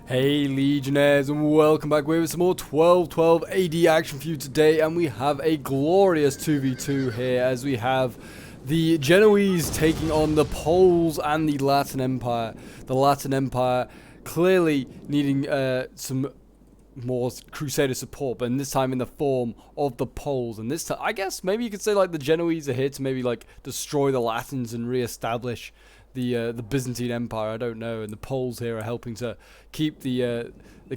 Hey Legionnaires, and welcome back with some more 12-12 AD action for you today, and we have a glorious 2v2 here as we have the Genoese taking on the Poles and the Latin Empire. The Latin Empire clearly needing some more Crusader support, but this time in the form of the Poles. And this time, I guess maybe you could say like the Genoese are here to maybe like destroy the Latins and re-establish the Byzantine Empire. I don't know, and the Poles here are helping to keep the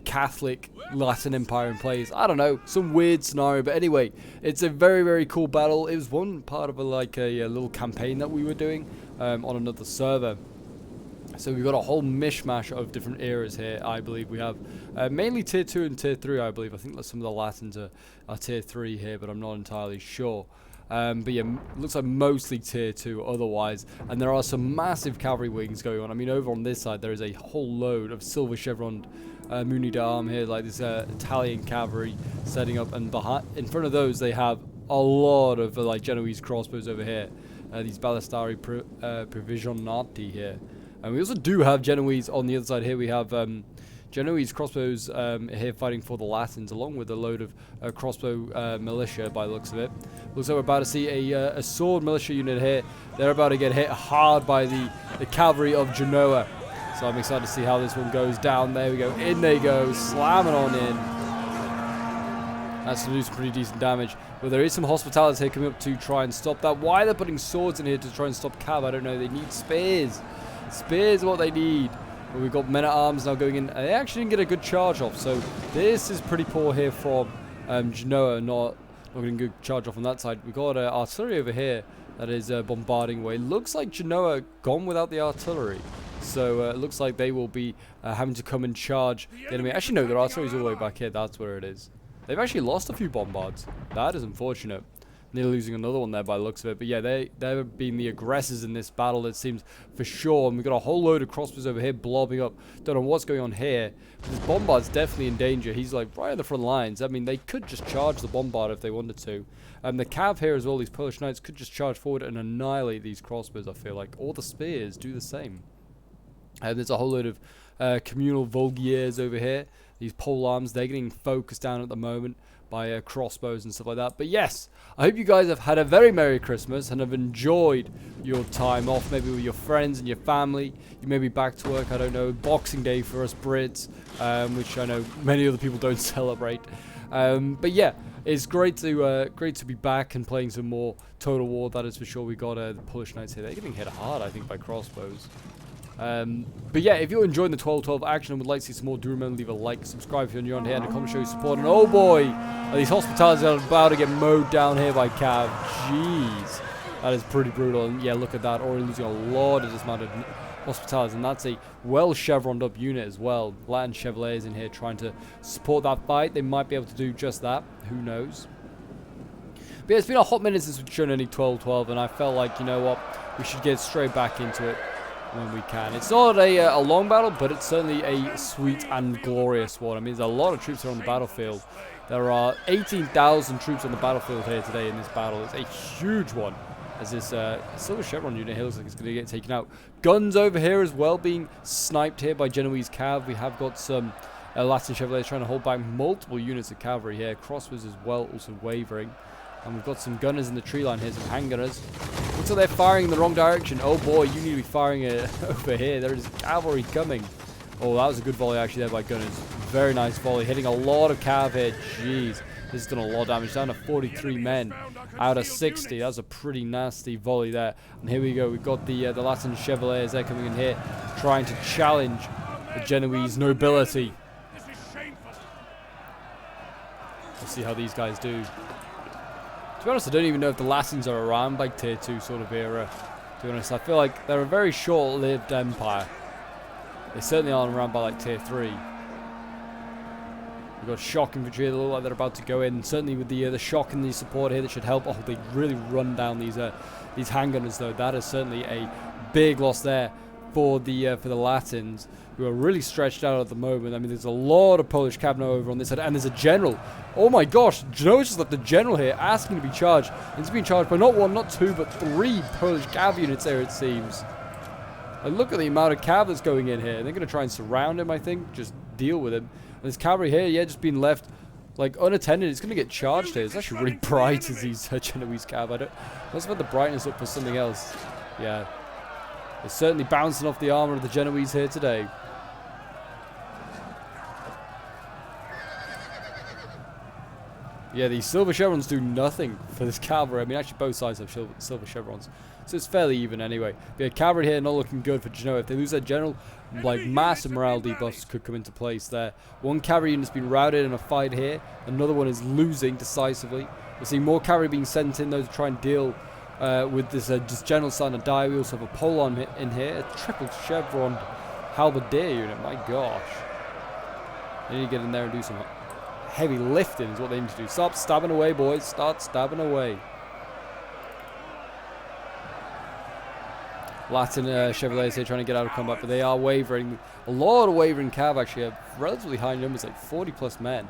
Catholic Latin Empire in place. I don't know, some weird scenario, but anyway, it's a very cool battle. It was one part of a little campaign that we were doing on another server. So we've got a whole mishmash of different eras here. I believe we have mainly tier 2 and tier 3, I believe. I think that some of the Latins are tier 3 here, but I'm not entirely sure. But yeah, looks like mostly tier 2 otherwise. And there are some massive cavalry wings going on. I mean, over on this side, there is a whole load of silver chevron Muni d'Armes here, like this Italian cavalry setting up. And in front of those, they have a lot of like Genoese crossbows over here. These Ballistari Provvisionati here. And we also do have Genoese on the other side here. We have Genoese crossbows here fighting for the Latins, along with a load of crossbow militia by the looks of it. Looks like we're about to see a sword militia unit here. They're about to get hit hard by the cavalry of Genoa. So I'm excited to see how this one goes down. There we go. In they go. Slamming on in. That's going to do some pretty decent damage. But there is some hospitalities here coming up to try and stop that. Why they're putting swords in here to try and stop cav, I don't know. They need spears. Spears are what they need. But we've got men-at-arms now going in. They actually didn't get a good charge off. So this is pretty poor here from Genoa. Not getting a good charge off on that side. We've got artillery over here that is bombarding away. Looks like Genoa gone without the artillery. So it looks like they will be having to come and charge the enemy. Actually, no, their artillery's all the way back here. That's where it is. They've actually lost a few bombards. That is unfortunate. Nearly losing another one there by the looks of it. But yeah, they've been the aggressors in this battle, it seems, for sure. And we've got a whole load of crossbows over here blobbing up. Don't know what's going on here. This bombard's definitely in danger. He's like right on the front lines. I mean, they could just charge the bombard if they wanted to. The cav here as well, these Polish knights, could just charge forward and annihilate these crossbows, I feel like. Or the spears do the same. There's a whole load of communal Volgiers over here. These pole arms, they're getting focused down at the moment by crossbows and stuff like that. But yes, I hope you guys have had a very Merry Christmas and have enjoyed your time off, maybe with your friends and your family. You may be back to work, I don't know, Boxing Day for us Brits, which I know many other people don't celebrate. But yeah, it's great to be back and playing some more Total War, that is for sure. We got the Polish Knights here. They're getting hit hard, I think, by crossbows. But yeah, if you're enjoying the 12-12 action and would like to see some more, do remember to leave a like, subscribe if you're new on here, and a comment show your support. And oh boy, these hospitalities are about to get mowed down here by cav. Jeez, that is pretty brutal. And yeah, look at that, already losing a lot of dismounted hospitalities, and that's a well chevroned up unit as well. Latin Chevaliers in here trying to support that fight. They might be able to do just that, who knows. But yeah, it's been a hot minute since we've shown any 12-12, and I felt like, you know what, we should get straight back into it when we can. It's not a long battle, but it's certainly a sweet and glorious one. I mean, there's a lot of troops here on the battlefield. There are 18,000 troops on the battlefield here today in this battle. It's a huge one, as this Silver Chevron unit here looks like it's going to get taken out. Guns over here as well, being sniped here by Genoese cav. We have got some Latin Chevaliers trying to hold back multiple units of cavalry here. Crossbows as well, also wavering. And we've got some gunners in the tree line here, some handgunners. Looks like they're firing in the wrong direction. Oh boy, you need to be firing it over here. There is cavalry coming. Oh, that was a good volley actually there by gunners. Very nice volley, hitting a lot of cav here. Jeez, this has done a lot of damage. Down to 43 men out of 60. That's a pretty nasty volley there. And here we go. We've got the Latin Chevaliers. They're coming in here, trying to challenge the Genoese nobility. Let's see how these guys do. To be honest, I don't even know if the Latins are around by tier 2 sort of era. To be honest, I feel like they're a very short-lived empire. They certainly aren't around by like tier 3. We've got shock infantry that look like they're about to go in. Certainly with the shock and the support here, that should help. Oh, they really run down these handgunners though. That is certainly a big loss there for the Latins, who are really stretched out at the moment. I mean, there's a lot of Polish cav now over on this side, and there's a general. Oh my gosh, Genoa just left the general here asking to be charged. And he's being charged by not one, not two, but 3 Polish cav units there, it seems. And look at the amount of cav that's going in here. They're going to try and surround him, I think. Just deal with him. And this cavalry here, yeah, just being left like unattended. It's going to get charged here. It's actually really bright as these Genoese cav. Let's put the brightness up for something else. Yeah. It's certainly bouncing off the armor of the Genoese here today. Yeah, these silver chevrons do nothing for this cavalry. I mean, actually both sides have silver chevrons. So it's fairly even anyway. But yeah, cavalry here not looking good for Genoa. If they lose their general, like massive morale debuffs could come into place there. One cavalry unit's been routed in a fight here. Another one is losing decisively. We're seeing more cavalry being sent in though to try and deal with this general starting to die. We also have a Polon in here. A triple chevron halberdier unit. My gosh. They need to get in there and do some heavy lifting is what they need to do. Stop stabbing away, boys. Start stabbing away. Latin Chevrolets here trying to get out of combat, but they are wavering. A lot of wavering cav actually have relatively high numbers, like 40 plus men,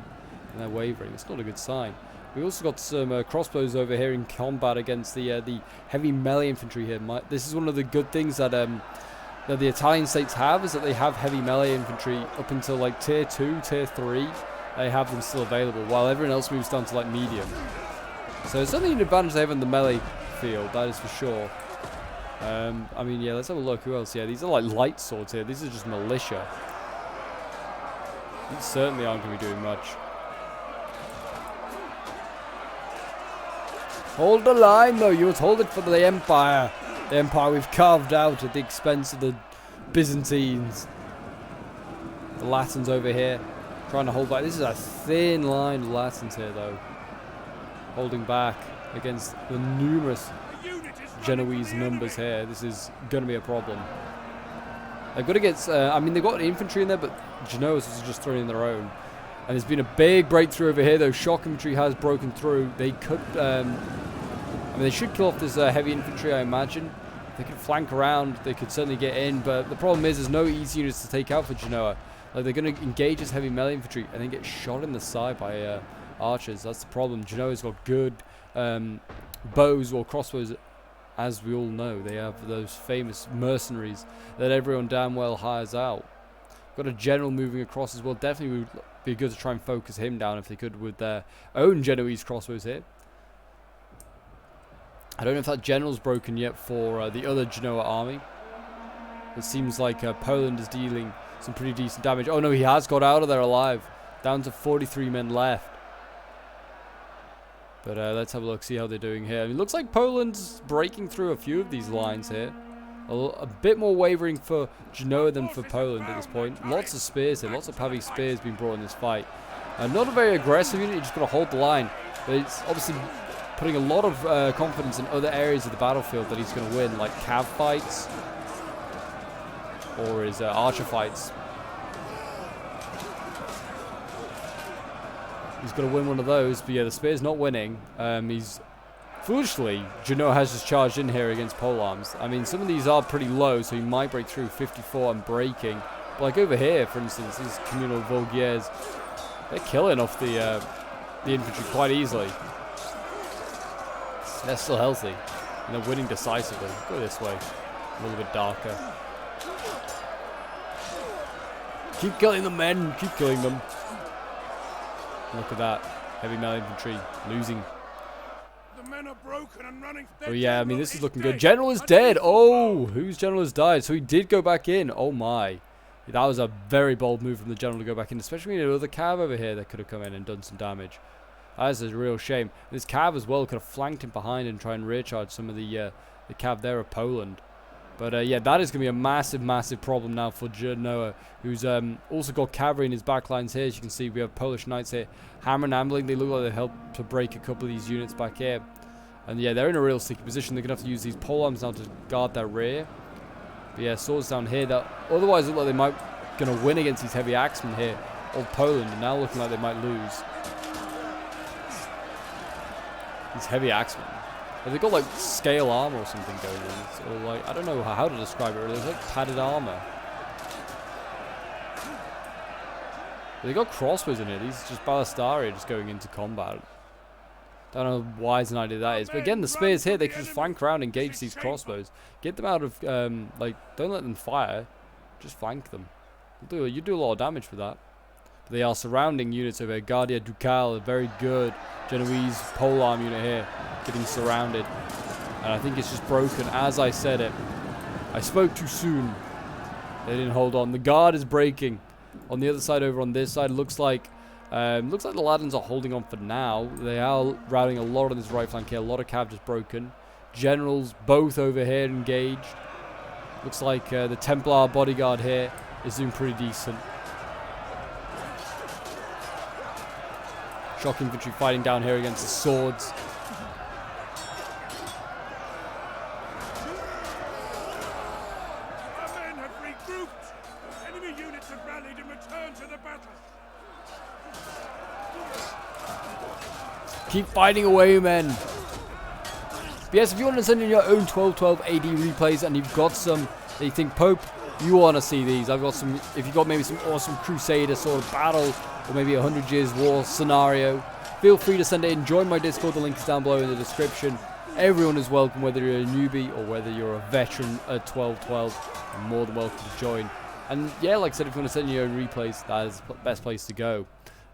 and they're wavering. It's not a good sign. We also got some crossbows over here in combat against the heavy melee infantry here. This is one of the good things that the Italian states have, is that they have heavy melee infantry up until like tier 2, tier 3. They have them still available, while everyone else moves down to like medium. So it's certainly an advantage they have in the melee field, that is for sure. I mean, yeah, let's have a look. Who else? Yeah, these are like light swords here. These are just militia. These certainly aren't going to be doing much. Hold the line, though. You must hold it for the Empire. The Empire we've carved out at the expense of the Byzantines. The Latins over here trying to hold back. This is a thin line of Latins here, though. Holding back against the numerous Genoese numbers here. This is going to be a problem. They've got to get... I mean, they've got infantry in there, but Genoese is just throwing in their own. And there's been a big breakthrough over here, though. Shock infantry has broken through. They could... I mean, they should kill off this heavy infantry, I imagine. If they could flank around, they could certainly get in. But the problem is there's no easy units to take out for Genoa. Like, they're going to engage as heavy melee infantry and then get shot in the side by archers. That's the problem. Genoa's got good bows or crossbows. As we all know, they have those famous mercenaries that everyone damn well hires out. Got a general moving across as well. Definitely would be good to try and focus him down if they could with their own Genoese crossbows here. I don't know if that general's broken yet for the other Genoa army. It seems like Poland is dealing some pretty decent damage. Oh no, he has got out of there alive. Down to 43 men left. But let's have a look, see how they're doing here. I mean, it looks like Poland's breaking through a few of these lines here. A bit more wavering for Genoa than for Poland at this point. Lots of spears here, lots of heavy spears being brought in this fight. Not a very aggressive unit, you just got to hold the line. But it's obviously putting a lot of confidence in other areas of the battlefield that he's going to win, like cav fights or his archer fights. He's got to win one of those, but yeah, the spear's not winning. He's foolishly, Genoa has just charged in here against polearms. I mean, some of these are pretty low, so he might break through 54 and breaking. But like over here, for instance, these communal Voguiers, they're killing off the infantry quite easily. They're still healthy, and they're winning decisively. Go this way, a little bit darker. Keep killing the men, keep killing them. Look at that. Heavy melee infantry losing. The men are broken and running. Oh yeah, I mean this is looking good. General is dead. Oh, whose general has died? So he did go back in. Oh my. That was a very bold move from the general to go back in, especially when another cav over here that could have come in and done some damage. That's a real shame. This cav as well could have flanked him behind and try and rear charge some of the cav there of Poland. But yeah, that is going to be a massive, massive problem now for Genoa, who's also got cavalry in his backlines here. As you can see, we have Polish knights here. Hammer and ambling, they look like they helped to break a couple of these units back here. And yeah, they're in a real sticky position. They're going to have to use these polearms now to guard their rear. But yeah, swords down here that otherwise look like they might going to win against these heavy axemen here of Poland, and now looking like they might lose. These heavy axemen. They've got like scale armor or something going on. Or like, I don't know how to describe it really. It's like padded armor. But they got crossbows in here. These are just ballistari just going into combat. Don't know why an idea that is. But again, the spears here, they can just flank around, engage these crossbows. Get them out of, like, don't let them fire. Just flank them. You do a lot of damage with that. They are surrounding units over here. Guardia Ducal, a very good Genoese polearm unit here, getting surrounded. And I think it's just broken as I said it. I spoke too soon. They didn't hold on. The guard is breaking. On the other side, over on this side, looks like the Latins are holding on for now. They are routing a lot on this right flank here. A lot of cav just broken. Generals both over here engaged. Looks like the Templar bodyguard here is doing pretty decent. Shock infantry fighting down here against the swords. Our men have regrouped. Enemy units have rallied and returned to the battle. Keep fighting away, men. But yes, if you want to send in your own 1212 AD replays and you've got some that you think, Pope, you want to see these. I've got some, if you've got maybe some awesome Crusader sort of battle or maybe a 100 Years War scenario, feel free to send it in. Join my Discord. The link is down below in the description. Everyone is welcome, whether you're a newbie or whether you're a veteran at 1212. You're more than welcome to join. And yeah, like I said, if you want to send in your own replays, that is the best place to go.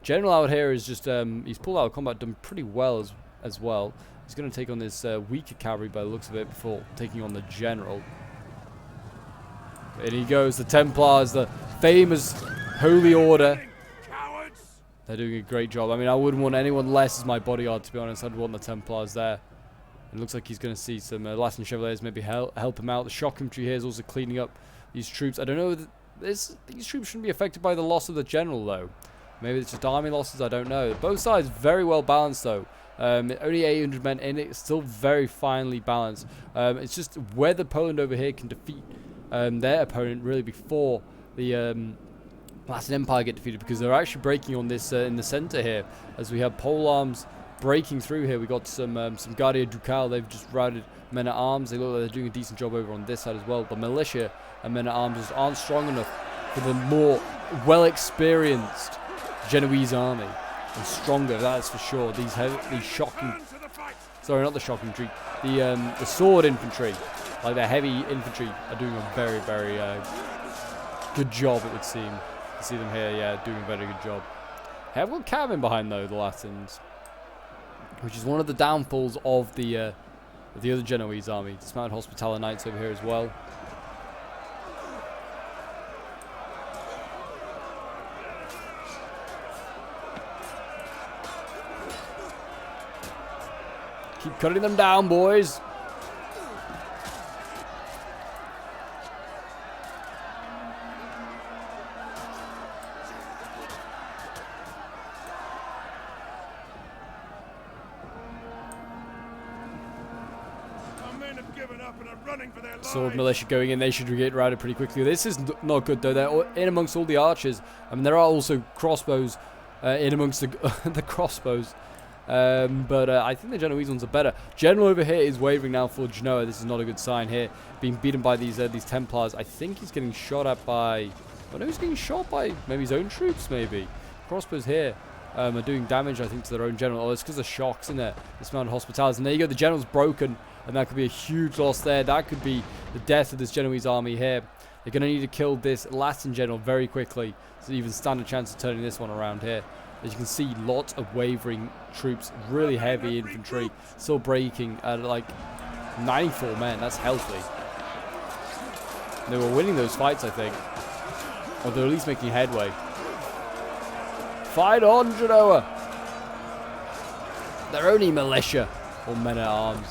General out here is just, he's pulled out of combat, done pretty well as well. He's going to take on this weaker cavalry by the looks of it before taking on the general. In he goes, the Templars, the famous Holy Order. Cowards! They're doing a great job. I mean, I wouldn't want anyone less as my bodyguard, to be honest. I'd want the Templars there. It looks like he's going to see some Latin Chevaliers maybe help him out. The shock infantry here is also cleaning up these troops. I don't know. These troops shouldn't be affected by the loss of the general, though. Maybe it's just army losses. I don't know. Both sides very well balanced, though. Only 800 men in it. It's still very finely balanced. It's just whether Poland over here can defeat their opponent really before the Latin Empire get defeated, because they're actually breaking on this in the center here, as we have polearms breaking through here. We got some Guardia Ducal. They've just routed men at arms. They look like they're doing a decent job over on this side as well. The militia and men at arms just aren't strong enough for the more well-experienced Genoese army, and stronger, that's for sure. These shocking, sorry, not the shock infantry, the sword infantry, like the heavy infantry, are doing a very, very good job, it would seem. You see them here, yeah, doing a very good job. Hey, I've got cav behind though, the Latins, which is one of the downfalls of the other Genoese army. Dismounted Hospitaller Knights over here as well. Keep cutting them down, boys. Our men have given up and are running for their lives. Sword militia going in. They should get routed pretty quickly. This is not good, though. They're in amongst all the archers. I mean, there are also crossbows in amongst the, the crossbows. But I think the Genoese ones are better. General over here is wavering now for Genoa. This is not a good sign here. Being beaten by these Templars. I think he's getting shot at by... I know he's getting shot by maybe his own troops, maybe. Crossbows here are doing damage, I think, to their own general. Oh, it's because of shocks in there. Dismounted Hospitals. And there you go. The general's broken. And that could be a huge loss there. That could be the death of this Genoese army here. They're going to need to kill this Latin general very quickly to even stand a chance of turning this one around here. As you can see, lots of wavering troops, really heavy infantry, still breaking at like 94 men. That's healthy. They were winning those fights, I think. Or they're at least making headway. Fight on, Genoa! They're only militia or men at arms.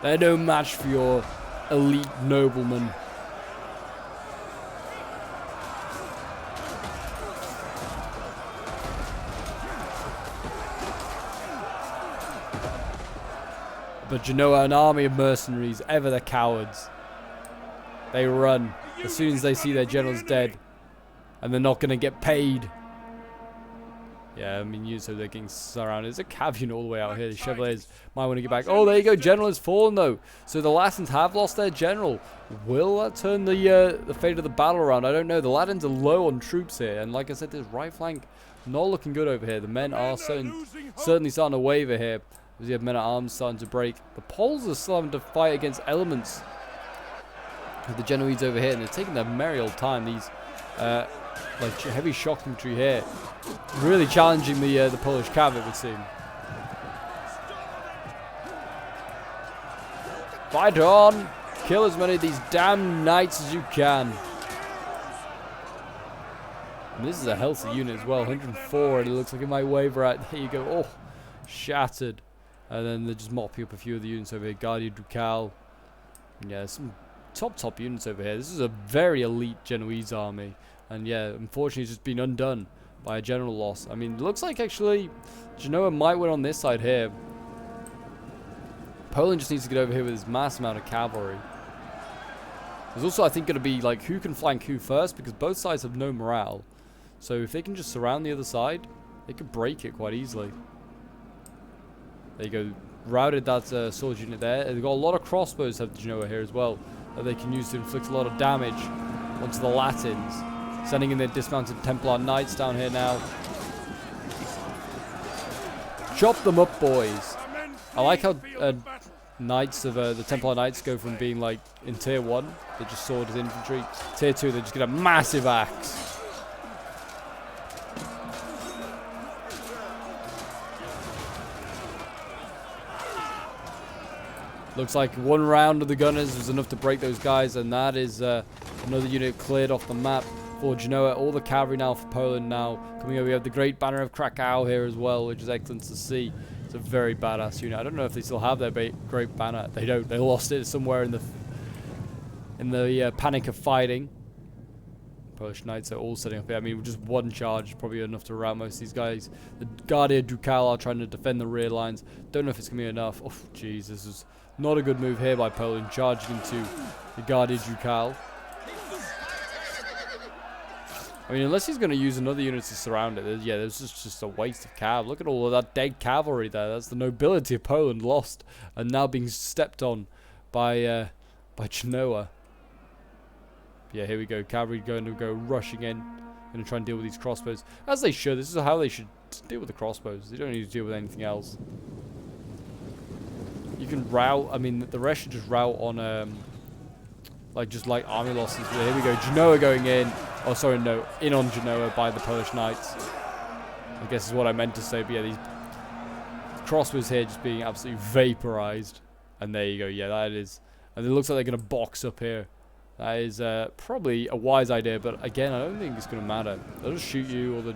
They're no match for your elite noblemen. But Genoa, an army of mercenaries, ever the cowards. They run as soon as they see their general's dead. And they're not going to get paid. Yeah, I mean, so they're getting surrounded. There's a cav unit all the way out here. The Chevaliers might want to get back. Oh, there you go. General has fallen, though. So the Latins have lost their general. Will that turn the fate of the battle around? I don't know. The Latins are low on troops here. And like I said, this right flank not looking good over here. The men are certainly starting to waver here. As you have men at arms starting to break. The Poles are still having to fight against elements of the Genoese over here, and they're taking their merry old time. These like heavy shock infantry here, really challenging the Polish cav, it would seem. Fight on! Kill as many of these damn knights as you can. And this is a healthy unit as well, 104, and it looks like it might waver out. There you go. Oh, shattered. And then they're just mopping up a few of the units over here. Guardia Ducal. Yeah, some top units over here. This is a very elite Genoese army. And yeah, unfortunately it's just been undone by a general loss. I mean, it looks like actually Genoa might win on this side here. Poland just needs to get over here with his mass amount of cavalry. There's also, I think, going to be like who can flank who first, because both sides have no morale. So if they can just surround the other side, they could break it quite easily. There you go. Routed that sword unit there. They've got a lot of crossbows, have Genoa here as well, that they can use to inflict a lot of damage onto the Latins. Sending in their dismounted Templar Knights down here now. Chop them up, boys. I like how Knights of the Templar Knights go from being like in tier 1, they're just sword as infantry. Tier 2, they just get a massive axe. Looks like one round of the gunners was enough to break those guys, and that is another unit cleared off the map for Genoa. All the cavalry now for Poland now. Coming over, we have the Great Banner of Krakow here as well, which is excellent to see. It's a very badass unit. I don't know if they still have their Great Banner. They don't. They lost it somewhere in the panic of fighting. Polish Knights are all setting up here. I mean, just one charge is probably enough to rout most of these guys. The Guardia Ducal are trying to defend the rear lines. Don't know if it's going to be enough. Oh, jeez, this is not a good move here by Poland, charging into the Guardia Ducal. I mean, unless he's going to use another unit to surround it, yeah, there's just a waste of cav. Look at all of that dead cavalry there. That's the nobility of Poland lost and now being stepped on by Genoa. Yeah, here we go. Cavalry going to go rushing in. Going to try and deal with these crossbows. As they should. This is how they should deal with the crossbows. They don't need to deal with anything else. You can rout. I mean, the rest should just rout on, like army losses. But here we go. Genoa going in. Oh, sorry, no. In on Genoa by the Polish Knights. I guess is what I meant to say. But yeah, these crossbows here just being absolutely vaporized. And there you go. Yeah, that is. And it looks like they're going to box up here. That is probably a wise idea, but again, I don't think it's going to matter. They'll just shoot you, or they'll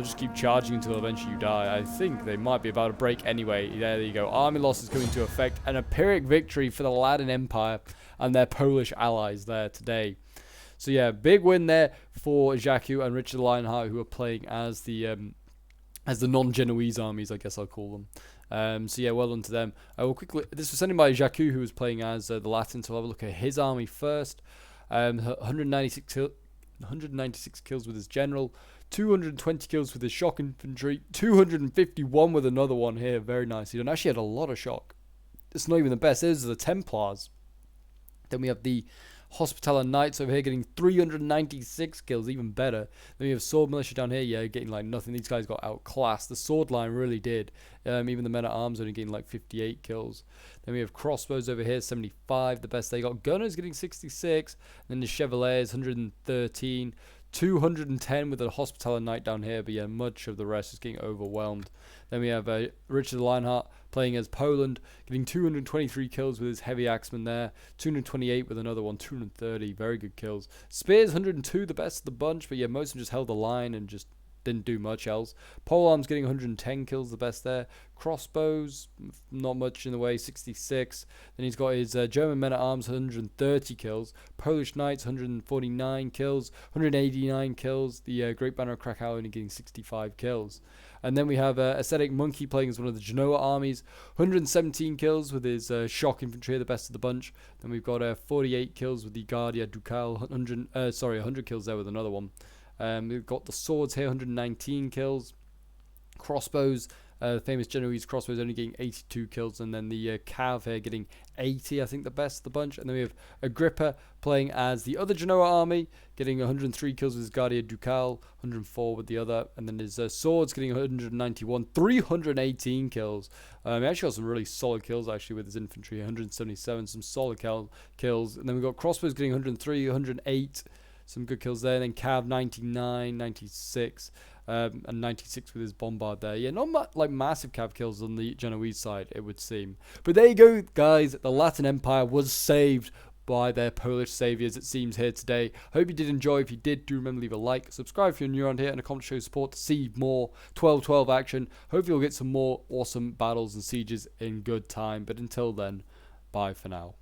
just keep charging until eventually you die. I think they might be about to break anyway. There you go. Army loss is coming to effect. An Pyrrhic victory for the Latin Empire and their Polish allies there today. So yeah, big win there for Jacu and Richard Lionheart, who are playing as the non-Genoese armies, I guess I'll call them. So yeah, well done to them. I will quickly. This was sent in by Jacu, who was playing as the Latins. So I'll have a look at his army first. 196 kills with his general, 220 kills with his shock infantry, 251 with another one here. Very nice. He actually had a lot of shock. It's not even the best. Those are the Templars. Then we have the Hospitaller Knights over here getting 396 kills, even better. Then we have Sword Militia down here, yeah, getting like nothing. These guys got outclassed. The sword line really did. Even the Men-at-Arms only getting like 58 kills. Then we have Crossbows over here, 75, the best they got. Gunners getting 66. And then the Chevaliers, 113. 210 with a Hospitaller Knight down here, but yeah, much of the rest is getting overwhelmed. Then we have Richard Lionheart playing as Poland, getting 223 kills with his heavy axeman there, 228 with another one, 230, very good kills. Spears, 102, the best of the bunch, but yeah, most of them just held the line and just didn't do much else. Polearms getting 110 kills, the best there. Crossbows, not much in the way, 66. Then he's got his German Men-at-Arms, 130 kills. Polish Knights, 149 kills. 189 kills. The Great Banner of Krakow only getting 65 kills. And then we have Ascetic Monkey playing as one of the Genoa armies. 117 kills with his shock infantry, the best of the bunch. Then we've got 48 kills with the Guardia Ducal. 100 kills there with another one. We've got the swords here, 119 kills. Crossbows, the famous Genoese crossbows only getting 82 kills. And then the Cav here getting 80, I think the best of the bunch. And then we have Agrippa playing as the other Genoa army, getting 103 kills with his Guardia Ducal, 104 with the other. And then his swords getting 191, 318 kills. He actually got some really solid kills actually with his infantry, 177, some solid kills. And then we've got crossbows getting 103, 108. Some good kills there. And then Cav 99, 96, and 96 with his bombard there. Yeah, not like massive Cav kills on the Genoese side, it would seem. But there you go, guys. The Latin Empire was saved by their Polish saviors, it seems, here today. Hope you did enjoy. If you did, do remember, leave a like, subscribe if you're new around here, and a comment to show support to see more 12-12 action. Hopefully we'll get some more awesome battles and sieges in good time. But until then, bye for now.